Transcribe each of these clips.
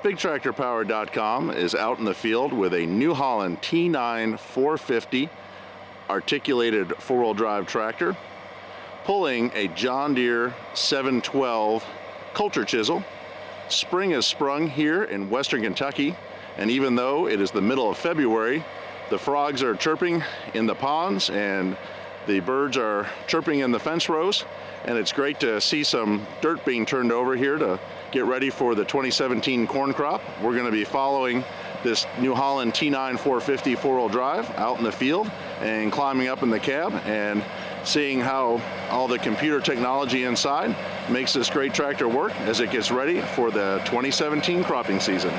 bigtractorpower.com is out in the field with a New Holland T9.450 articulated four-wheel drive tractor pulling a John Deere 712 culture chisel. Spring has sprung here in western Kentucky, and even though it is the middle of February, the frogs are chirping in the ponds and the birds are chirping in the fence rows, and it's great to see some dirt being turned over here to get ready for the 2017 corn crop. We're going to be following this New Holland T9.450 four-wheel drive out in the field and climbing up in the cab and seeing how all the computer technology inside makes this great tractor work as it gets ready for the 2017 cropping season.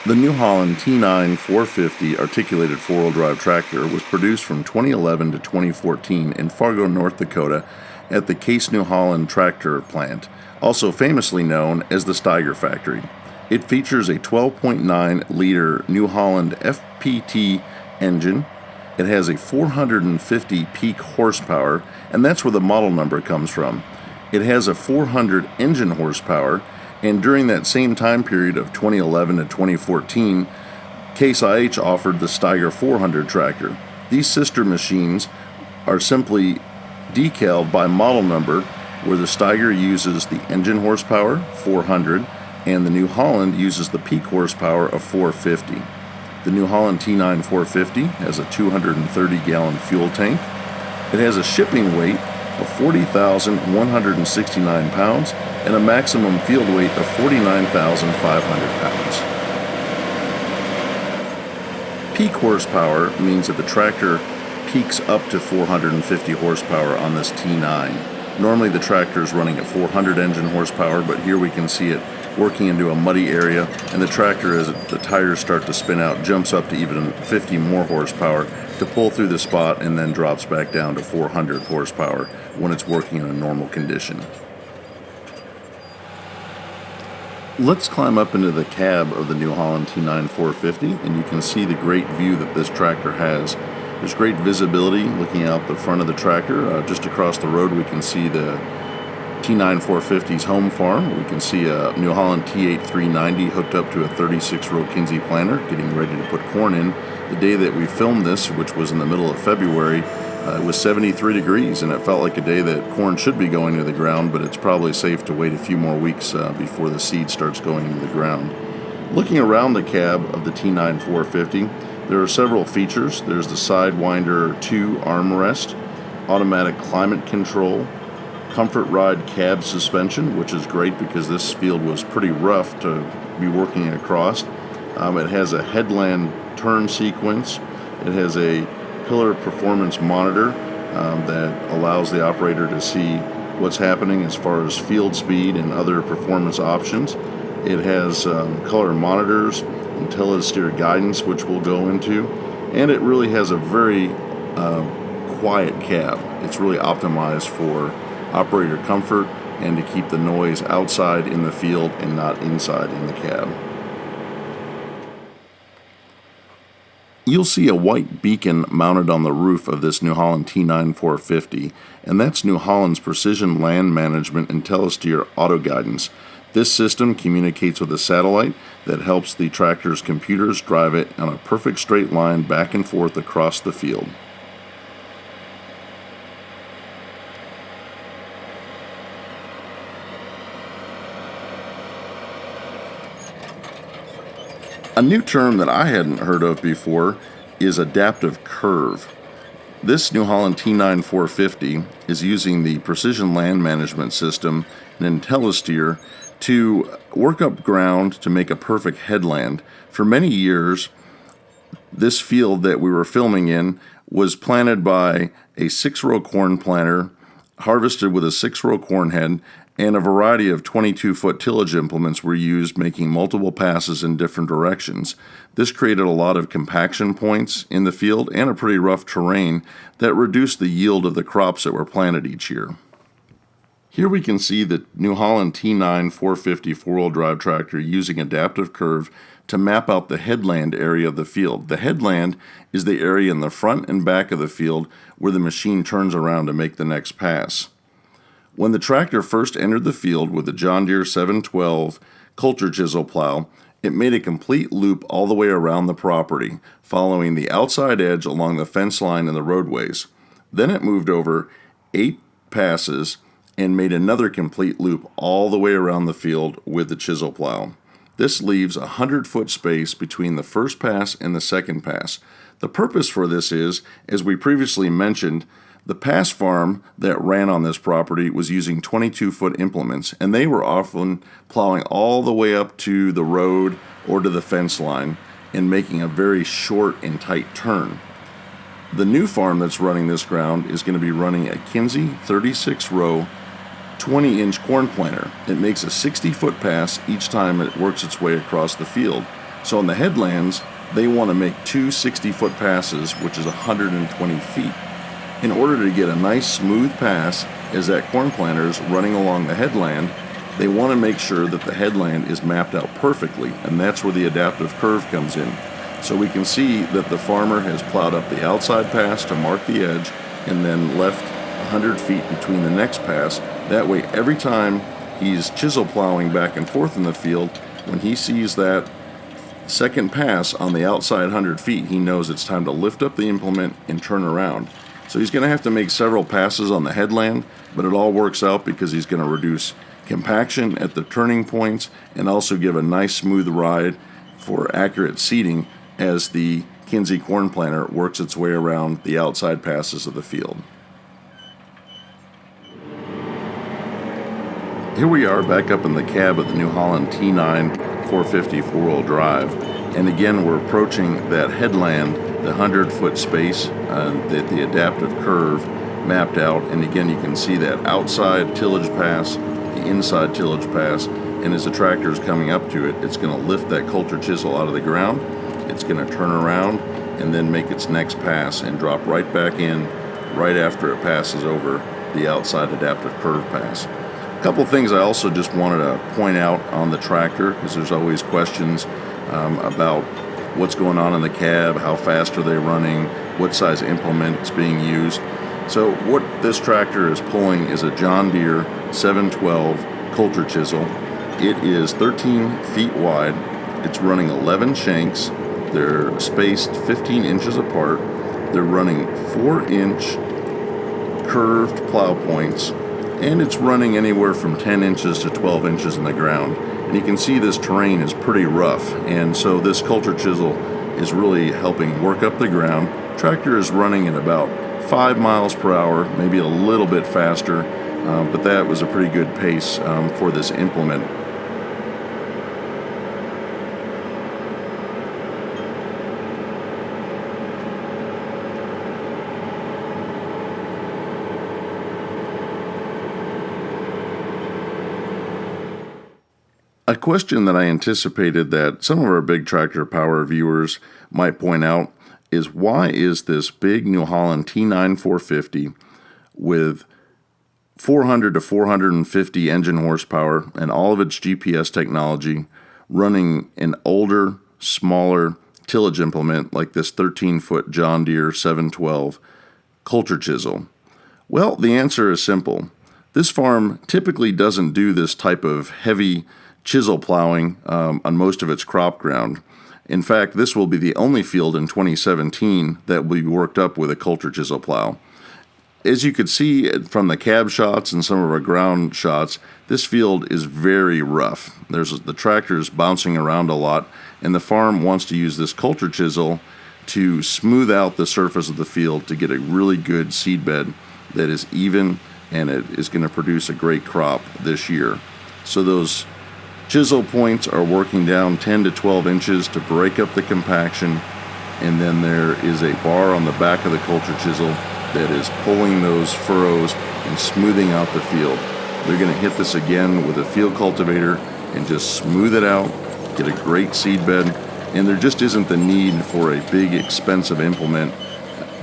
The New Holland T9.450 articulated four-wheel drive tractor was produced from 2011 to 2014 in Fargo, North Dakota at the Case New Holland tractor plant, also famously known as the Steiger factory. It features a 12.9-liter New Holland FPT engine. It has a 450 peak horsepower, and that's where the model number comes from. It has a 400 engine horsepower, and during that same time period of 2011 to 2014, Case IH offered the Steiger 400 tractor. These sister machines are simply decaled by model number, where the Steiger uses the engine horsepower, 400, and the New Holland uses the peak horsepower of 450. The New Holland T9.450 has a 230-gallon fuel tank. It has a shipping weight of 40,169 pounds and a maximum field weight of 49,500 pounds. Peak horsepower means that the tractor peaks up to 450 horsepower on this T9. Normally the tractor is running at 400 engine horsepower, but here we can see it working into a muddy area, and the tractor, as the tires start to spin out, jumps up to even 50 more horsepower to pull through the spot and then drops back down to 400 horsepower when it's working in a normal condition. Let's climb up into the cab of the New Holland T9.450, and you can see the great view that this tractor has. There's great visibility looking out the front of the tractor. Just across the road we can see the T9.450's home farm. We can see a New Holland T8 hooked up to a 36-row Kinsey planter getting ready to put corn in. The day that we filmed this, which was in the middle of February, it was 73 degrees, and it felt like a day that corn should be going to the ground, but it's probably safe to wait a few more weeks before the seed starts going into the ground. Looking around the cab of the T9.450, there are several features. There's the Sidewinder 2 armrest, automatic climate control, Comfort Ride cab suspension, which is great because this field was pretty rough to be working across. It has a headland turn sequence. It has a pillar performance monitor that allows the operator to see what's happening as far as field speed and other performance options. It has color monitors, IntelliSteer guidance, which we'll go into, and it really has a very quiet cab. It's really optimized for operator comfort and to keep the noise outside in the field and not inside in the cab. You'll see a white beacon mounted on the roof of this New Holland T9.450, and that's New Holland's Precision Land Management IntelliSteer auto guidance. This system communicates with a satellite that helps the tractor's computers drive it on a perfect straight line back and forth across the field. A new term that I hadn't heard of before is adaptive curve. This New Holland T9.450 is using the Precision Land Management System and IntelliSteer to work up ground to make a perfect headland. For many years, this field that we were filming in was planted by a 6-row corn planter, harvested with a 6-row corn head, and a variety of 22-foot tillage implements were used, making multiple passes in different directions. This created a lot of compaction points in the field and a pretty rough terrain that reduced the yield of the crops that were planted each year. Here we can see the New Holland T9.450 four-wheel drive tractor using adaptive curve to map out the headland area of the field. The headland is the area in the front and back of the field where the machine turns around to make the next pass. When the tractor first entered the field with the John Deere 712 Culture Chisel Plow, it made a complete loop all the way around the property, following the outside edge along the fence line and the roadways. Then it moved over 8 passes and made another complete loop all the way around the field with the chisel plow. This leaves a 100-foot space between the first pass and the second pass. The purpose for this is, as we previously mentioned, the pass farm that ran on this property was using 22-foot implements, and they were often plowing all the way up to the road or to the fence line and making a very short and tight turn. The new farm that's running this ground is going to be running a Kinsey 36-row 20-inch corn planter. It makes a 60-foot pass each time it works its way across the field. So on the headlands, they want to make 2 60-foot passes, which is 120 feet. In order to get a nice smooth pass as that corn planter is running along the headland, they want to make sure that the headland is mapped out perfectly, and that's where the adaptive curve comes in. So we can see that the farmer has plowed up the outside pass to mark the edge and then left 100 feet between the next pass. That way, every time he's chisel plowing back and forth in the field, when he sees that second pass on the outside 100 feet, he knows it's time to lift up the implement and turn around. So he's going to have to make several passes on the headland, but it all works out because he's going to reduce compaction at the turning points and also give a nice smooth ride for accurate seating as the Kinsey corn planter works its way around the outside passes of the field. Here we are back up in the cab of the New Holland T9.450 four-wheel drive, and again we're approaching that headland, the 100-foot space that the adaptive curve mapped out, and again you can see that outside tillage pass, the inside tillage pass, and as the tractor is coming up to it, it's going to lift that culture chisel out of the ground, it's going to turn around and then make its next pass and drop right back in right after it passes over the outside adaptive curve pass. A couple of things I also just wanted to point out on the tractor, because there's always questions about what's going on in the cab, how fast are they running, what size implement is being used. So what this tractor is pulling is a John Deere 712 Culture Chisel. It is 13 feet wide. It's running 11 shanks. They're spaced 15 inches apart. They're running 4-inch curved plow points, and it's running anywhere from 10 inches to 12 inches in the ground. And you can see this terrain is pretty rough, and so this Culture Chisel is really helping work up the ground. Tractor is running at about 5 miles per hour, maybe a little bit faster, but that was a pretty good pace for this implement. question that I anticipated that some of our Big Tractor Power viewers might point out is, why is this big New Holland T9.450 with 400 to 450 engine horsepower and all of its GPS technology running an older, smaller tillage implement like this 13-foot John Deere 712 Culture Chisel? Well, the answer is simple. This farm typically doesn't do this type of heavy chisel plowing on most of its crop ground. In fact, this will be the only field in 2017 that will be worked up with a Culture Chisel plow. As you could see from the cab shots and some of our ground shots, this field is very rough. The tractor is bouncing around a lot, and the farm wants to use this Culture Chisel to smooth out the surface of the field to get a really good seed bed that is even, and it is going to produce a great crop this year. So those chisel points are working down 10 to 12 inches to break up the compaction, and then there is a bar on the back of the Culture Chisel that is pulling those furrows and smoothing out the field. They're going to hit this again with a field cultivator and just smooth it out, get a great seed bed, and there just isn't the need for a big expensive implement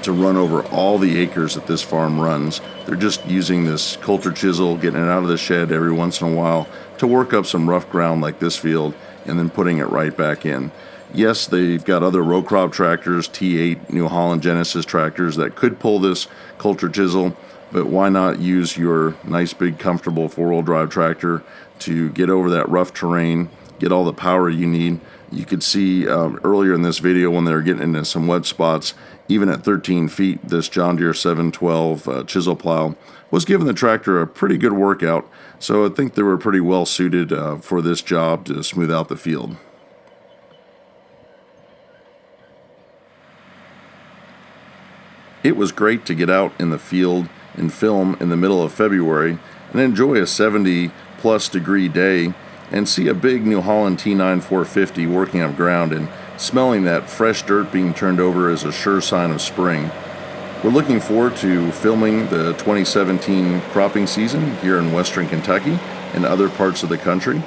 to run over all the acres that this farm runs. They're just using this Culture Chisel, getting it out of the shed every once in a while to work up some rough ground like this field, and then putting it right back in. Yes, they've got other row crop tractors, T8 New Holland Genesis tractors that could pull this Culture Chisel, but why not use your nice big comfortable four-wheel drive tractor to get over that rough terrain, get all the power you need. You could see earlier in this video when they were getting into some wet spots, even at 13 feet, this John Deere 712 Chisel Plow was giving the tractor a pretty good workout, so I think they were pretty well suited for this job to smooth out the field. It was great to get out in the field and film in the middle of February and enjoy a 70-plus degree day and see a big New Holland T9.450 working up ground, and smelling that fresh dirt being turned over is a sure sign of spring. We're looking forward to filming the 2017 cropping season here in western Kentucky and other parts of the country.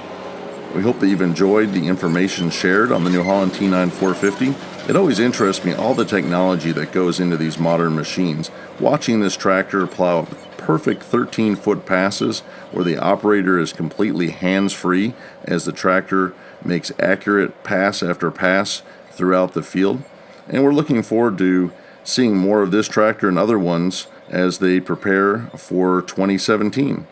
We hope that you've enjoyed the information shared on the New Holland T9.450. It always interests me, all the technology that goes into these modern machines. Watching this tractor plow perfect 13-foot passes where the operator is completely hands-free as the tractor makes accurate pass after pass throughout the field. And we're looking forward to seeing more of this tractor and other ones as they prepare for 2017.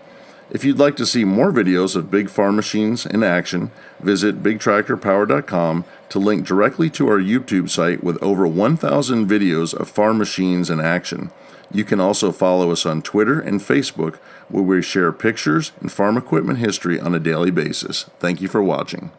If you'd like to see more videos of big farm machines in action, visit bigtractorpower.com to link directly to our YouTube site with over 1,000 videos of farm machines in action. You can also follow us on Twitter and Facebook, where we share pictures and farm equipment history on a daily basis. Thank you for watching.